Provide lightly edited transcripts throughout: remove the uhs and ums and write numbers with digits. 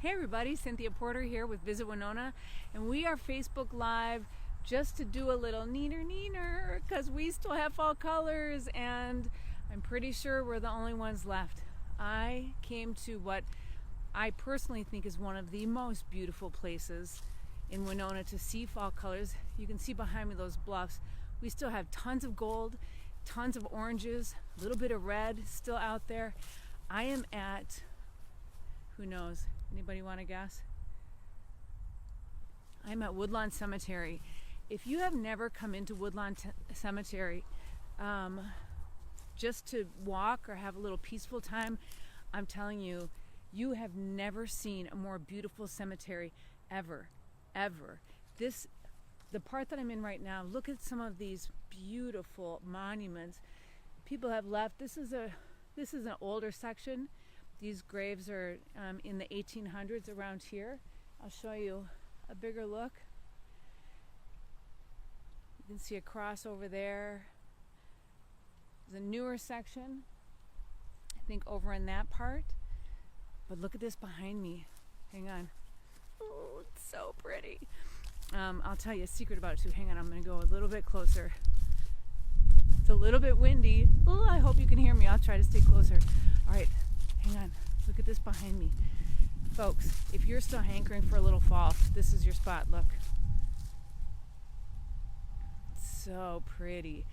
Hey everybody, Cynthia Porter here with Visit Winona, and we are Facebook Live just to do a little neener because we still have fall colors and I'm pretty sure we're the only ones left. I came to what I personally think is one of the most beautiful places in Winona to see fall colors. You can see behind me those bluffs. We still have tons of gold, tons of oranges, a little bit of red still out there. I am at, who knows? Anybody want to guess? I'm at Woodlawn Cemetery. If you have never come into Woodlawn Cemetery just to walk or have a little peaceful time, I'm telling you, you have never seen a more beautiful cemetery ever. The part that I'm in right now, look at some of these beautiful monuments. People have left. This is an older section. These graves are in the 1800s around here. I'll show you a bigger look. You can see a cross over there. There's a newer section, I think over in that part. But look at this behind me. Hang on. Oh, it's so pretty. I'll tell you a secret about it too. Hang on, I'm gonna go a little bit closer. It's a little bit windy. Oh, I hope you can hear me. I'll try to stay closer. All right. Hang on, look at this behind me. Folks, if you're still hankering for a little fall, this is your spot, look. It's so pretty.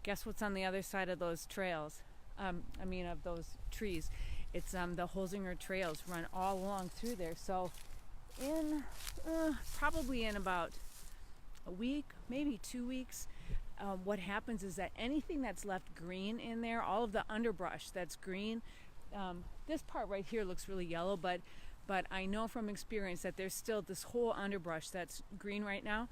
Guess what's on the other side of those trails? Of those trees. It's the Holzinger trails run all along through there. So probably in about a week, maybe 2 weeks, what happens is that anything that's left green in there, all of the underbrush that's green, this part right here looks really yellow, but I know from experience that there's still this whole underbrush that's green right now.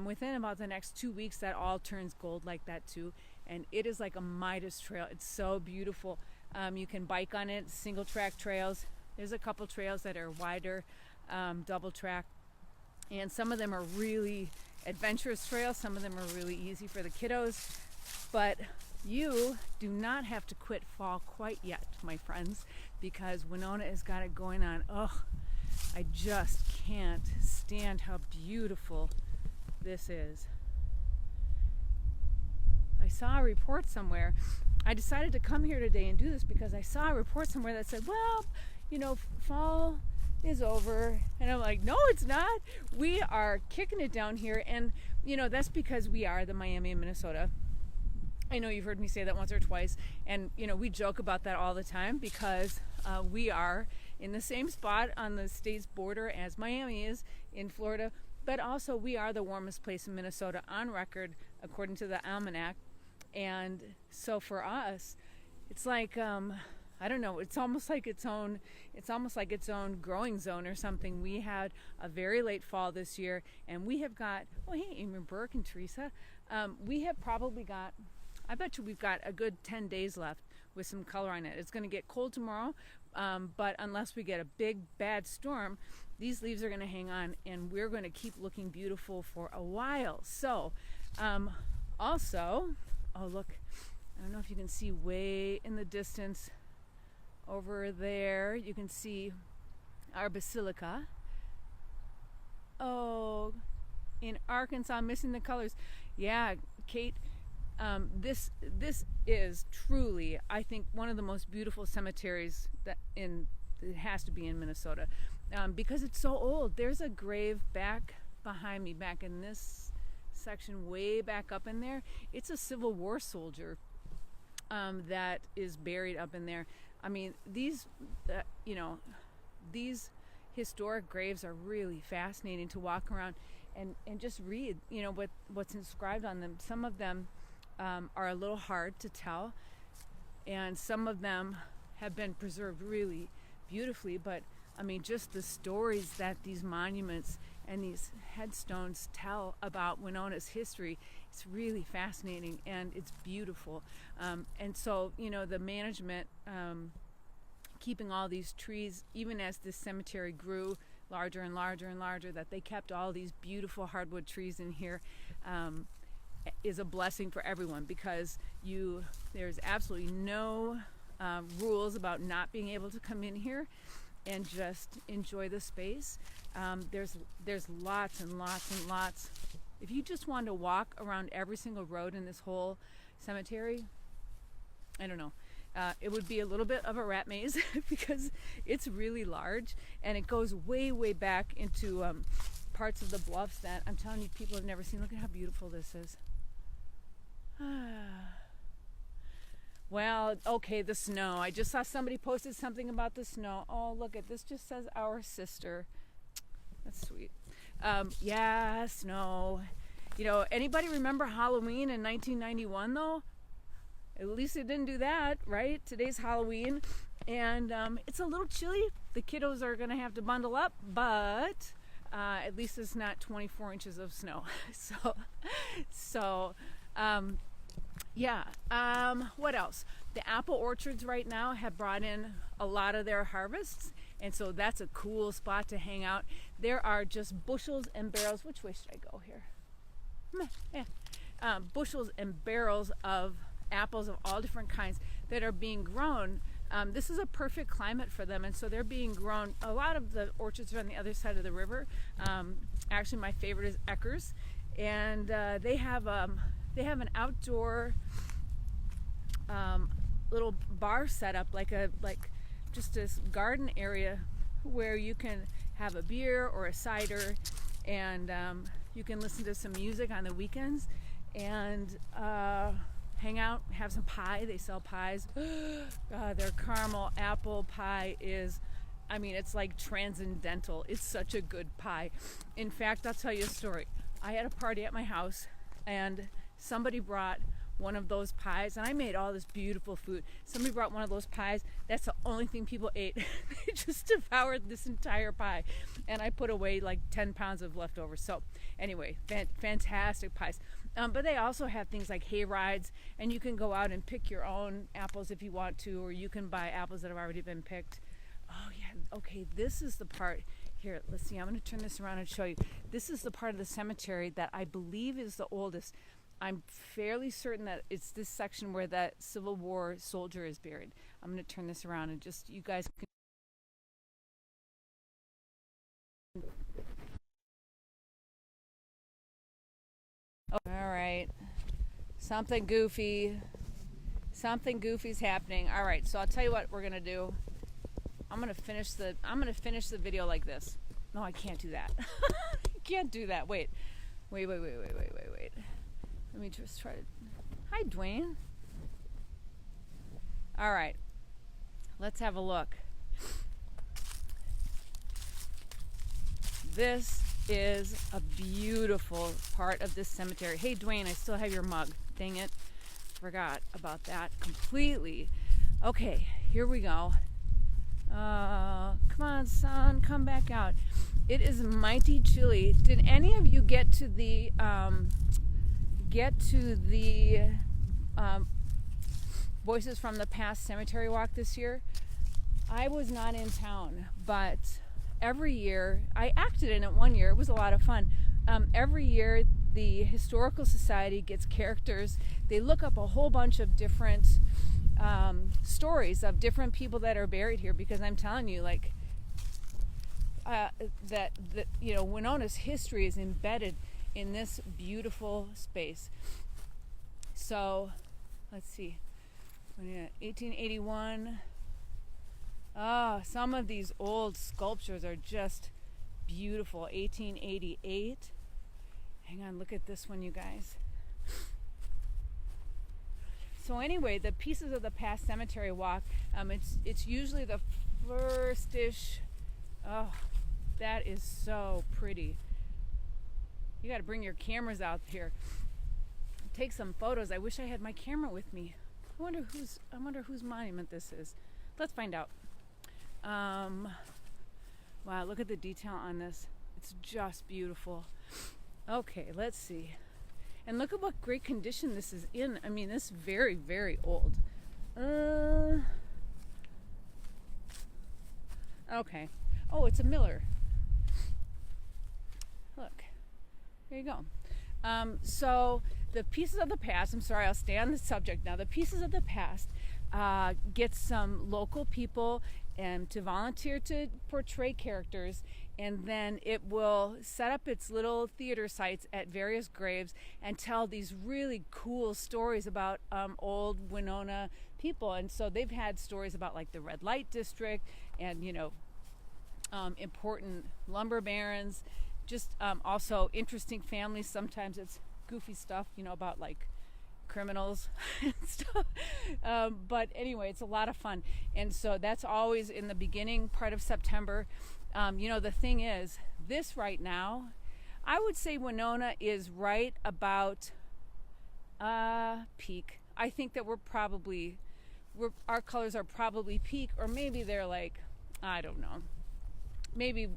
Within about the next 2 weeks, that all turns gold like that too, and it is like a Midas trail. It's so beautiful. You can bike on it, single track trails. There's a couple trails that are wider, double track, and some of them are really adventurous trails. Some of them are really easy for the kiddos, but you do not have to quit fall quite yet, my friends, because Winona has got it going on. Oh, I just can't stand how beautiful this is. I saw a report somewhere. I decided to come here today and do this because I saw a report somewhere that said, well, fall is over. And I'm like, no, it's not. We are kicking it down here. And, that's because we are the Miami of Minnesota. I know you've heard me say that once or twice. And, we joke about that all the time because we are in the same spot on the state's border as Miami is in Florida. But also we are the warmest place in Minnesota on record, according to the Almanac. And so for us, it's like, I don't know, it's almost like its own growing zone or something. We had a very late fall this year, and we have got, hey, Amy Burke and Teresa, we have probably got, I bet you we've got a good 10 days left with some color on it. It's going to get cold tomorrow, but unless we get a big bad storm, these leaves are going to hang on, and we're going to keep looking beautiful for a while. So, also, oh look, I don't know if you can see way in the distance over there, you can see our basilica. Oh, in Arkansas, missing the colors. Yeah, Kate, this is truly, I think, one of the most beautiful cemeteries it has to be in Minnesota, because it's so old. There's a grave back behind me, back in this section, way back up in there. It's a Civil War soldier that is buried up in there. I mean, these historic graves are really fascinating to walk around and just read, what's inscribed on them. Some of them are a little hard to tell, and some of them have been preserved really beautifully, but I mean, just the stories that these monuments and these headstones tell about Winona's history, it's really fascinating and it's beautiful. And so, the management, keeping all these trees, even as this cemetery grew larger and larger and larger, that they kept all these beautiful hardwood trees in here, is a blessing for everyone, because there's absolutely no rules about not being able to come in here. and just enjoy the space. There's lots and lots and lots. If you just wanted to walk around every single road in this whole cemetery, I don't know. It would be a little bit of a rat maze because it's really large and it goes way, way back into parts of the bluffs that I'm telling you people have never seen. Look at how beautiful this is. Well, okay, the snow. I just saw somebody posted something about the snow. Oh, look at this. Just says our sister. That's sweet. Yeah, snow. You know, anybody remember Halloween in 1991 though? At least it didn't do that, right? Today's Halloween, and it's a little chilly. The kiddos are gonna have to bundle up, but at least it's not 24 inches of snow. Yeah. What else? The apple orchards right now have brought in a lot of their harvests, and so that's a cool spot to hang out. There are just bushels and barrels. Which way should I go here? Bushels and barrels of apples of all different kinds that are being grown. This is a perfect climate for them, and so they're being grown. A lot of the orchards are on the other side of the river. Actually, my favorite is Eckers, and they have an outdoor little bar set up, like just this garden area where you can have a beer or a cider, and you can listen to some music on the weekends and hang out, have some pie. They sell pies. God, their caramel apple pie is, I mean, it's like transcendental. It's such a good pie. In fact, I'll tell you a story. I had a party at my house and somebody brought one of those pies, and I made all this beautiful food. Somebody brought one of those pies. That's the only thing people ate. They just devoured this entire pie, and I put away like 10 pounds of leftovers. So anyway, fantastic pies. But they also have things like hay rides, and you can go out and pick your own apples if you want to, or you can buy apples that have already been picked. Oh yeah, okay, this is the part. Here, let's see, I'm going to turn this around and show you. This is the part of the cemetery that I believe is the oldest. I'm fairly certain that it's this section where that Civil War soldier is buried. I'm going to turn this around and just, you guys can... Oh, all right. Something goofy's happening. All right, so I'll tell you what we're going to do. I'm going to finish the video like this. No, I can't do that. I can't do that. Wait. Let me just try to... Hi, Dwayne. All right. Let's have a look. This is a beautiful part of this cemetery. Hey, Dwayne, I still have your mug. Dang it. Forgot about that completely. Okay, here we go. Come on, son. Come back out. It is mighty chilly. Did any of you get to the Voices from the Past cemetery walk this year? I was not in town, but every year, I acted in it one year. It was a lot of fun. Every year, the Historical Society gets characters. They look up a whole bunch of different stories of different people that are buried here, because I'm telling you, like, that you know, Winona's history is embedded in this beautiful space. So, let's see. 1881. Oh, some of these old sculptures are just beautiful. 1888. Hang on, look at this one, you guys. So anyway, the Pieces of the Past cemetery walk, it's usually the first-ish. Oh, that is so pretty. You got to bring your cameras out here. Take some photos. I wish I had my camera with me. I wonder whose monument this is. Let's find out. Wow, look at the detail on this. It's just beautiful. Okay, let's see. And look at what great condition this is in. I mean, this is very, very old. Okay. Oh, it's a Miller. Look. There you go. So the Pieces of the Past, I'm sorry, I'll stay on the subject now. The Pieces of the Past get some local people and to volunteer to portray characters, and then it will set up its little theater sites at various graves and tell these really cool stories about old Winona people. And so they've had stories about like the red light district and important lumber barons, just also interesting families. Sometimes it's goofy stuff about like criminals and stuff, but anyway, it's a lot of fun. And so that's always in the beginning part of September. The thing is, this right now, I would say Winona is right about peak. I think that our colors are probably peak, or maybe they're like, I don't know, maybe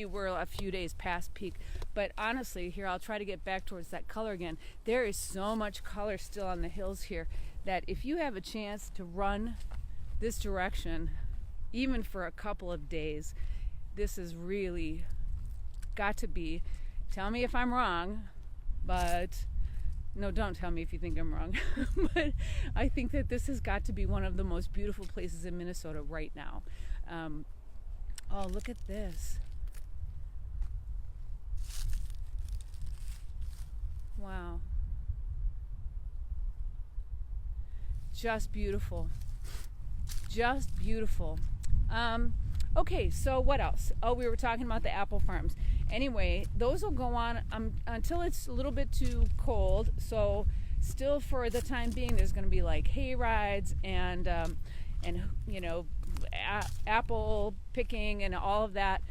we're a few days past peak. But honestly, here, I'll try to get back towards that color again. There is so much color still on the hills here that if you have a chance to run this direction, even for a couple of days, this is really got to be, tell me if I'm wrong, but no, don't tell me if you think I'm wrong. But I think that this has got to be one of the most beautiful places in Minnesota right now. Oh, look at this. Wow. Just beautiful. Just beautiful. Okay, so what else? Oh, we were talking about the apple farms. Anyway, those will go on until it's a little bit too cold. So still for the time being, there's going to be like hay rides and apple picking and all of that.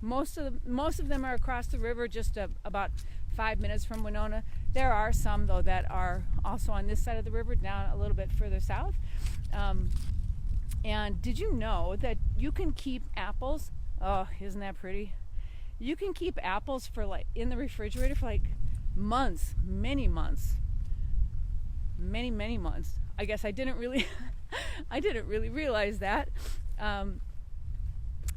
Most of them are across the river, just about 5 minutes from Winona. There are some though that are also on this side of the river, down a little bit further south. And did you know that you can keep apples? Oh, isn't that pretty? You can keep apples for like in the refrigerator for like months, many months. I guess I didn't really realize that. And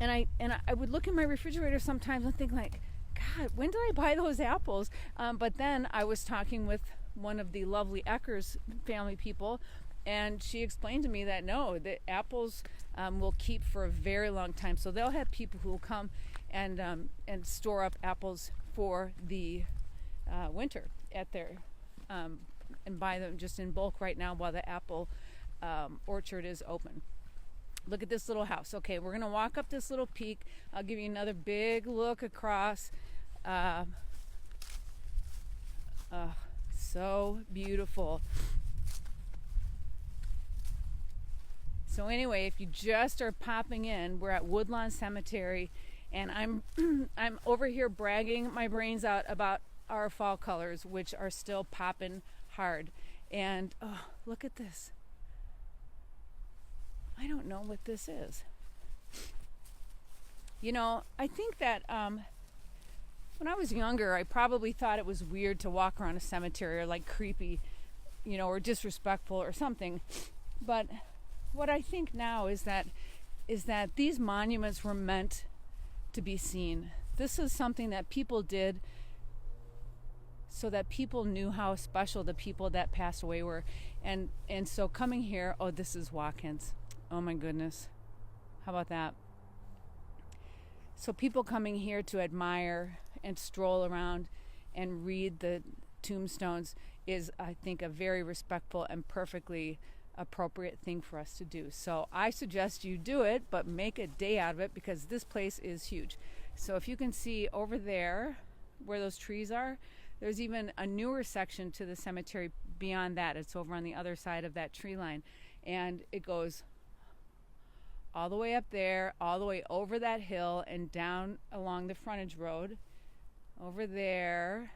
I would look in my refrigerator sometimes and think like, God, when did I buy those apples? But then I was talking with one of the lovely Eckers family people, and she explained to me that no, the apples will keep for a very long time. So they'll have people who will come and store up apples for the winter at their and buy them just in bulk right now while the apple orchard is open. Look at this little house. Okay, we're gonna walk up this little peak. I'll give you another big look across. So beautiful. So anyway, if you just are popping in, we're at Woodlawn Cemetery, and I'm over here bragging my brains out about our fall colors, which are still popping hard. And oh, look at this. I don't know what this is. I think that when I was younger, I probably thought it was weird to walk around a cemetery, or like creepy, or disrespectful or something. But what I think now is that these monuments were meant to be seen. This is something that people did so that people knew how special the people that passed away were. And so coming here, oh, this is Watkins. Oh my goodness. How about that? So people coming here to admire and stroll around and read the tombstones is, I think, a very respectful and perfectly appropriate thing for us to do. So I suggest you do it, but make a day out of it, because this place is huge. So if you can see over there where those trees are, there's even a newer section to the cemetery beyond that. It's over on the other side of that tree line, and it goes all the way up there, all the way over that hill and down along the frontage road, over there,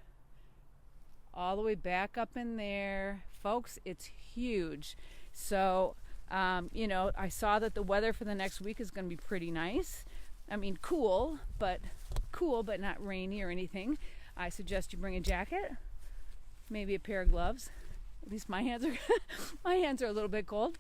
all the way back up in there. Folks, it's huge. So, I saw that the weather for the next week is going to be pretty nice. I mean, cool, but not rainy or anything. I suggest you bring a jacket, maybe a pair of gloves. At least my hands are a little bit cold.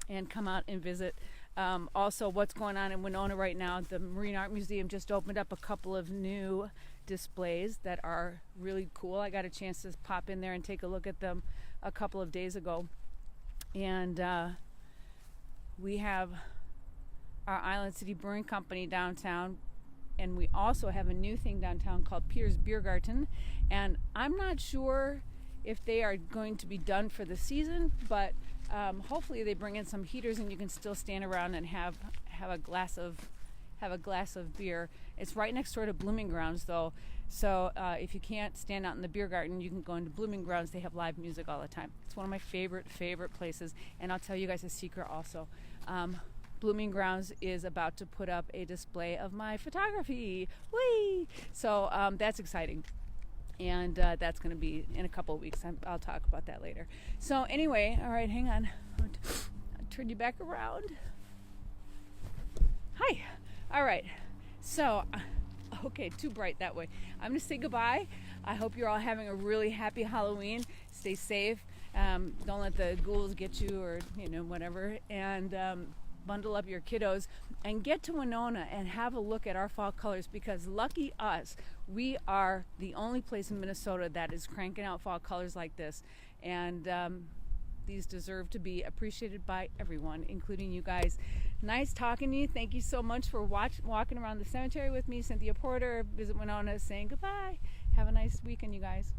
And come out and visit. Also, what's going on in Winona right now, the Marine Art Museum just opened up a couple of new displays that are really cool. I got a chance to pop in there and take a look at them a couple of days ago. And we have our Island City Brewing Company downtown, and we also have a new thing downtown called Peter's Biergarten, and I'm not sure if they are going to be done for the season, but hopefully they bring in some heaters and you can still stand around and have a glass of beer. It's right next door to Blooming Grounds though, so if you can't stand out in the beer garden, you can go into Blooming Grounds. They have live music all the time. It's one of my favorite places, and I'll tell you guys a secret also. Blooming Grounds is about to put up a display of my photography. Whee! So that's exciting. And that's going to be in a couple of weeks. I'll talk about that later. So anyway, all right, hang on. I'll turn you back around. Hi. All right. So, okay, too bright that way. I'm going to say goodbye. I hope you're all having a really happy Halloween. Stay safe. Don't let the ghouls get you or, whatever. And bundle up your kiddos and get to Winona and have a look at our fall colors, because lucky us, we are the only place in Minnesota that is cranking out fall colors like this, and these deserve to be appreciated by everyone, including you guys. Nice talking to you. Thank you so much for walking around the cemetery with me. Cynthia Porter, Visit Winona, saying goodbye. Have a nice weekend, you guys.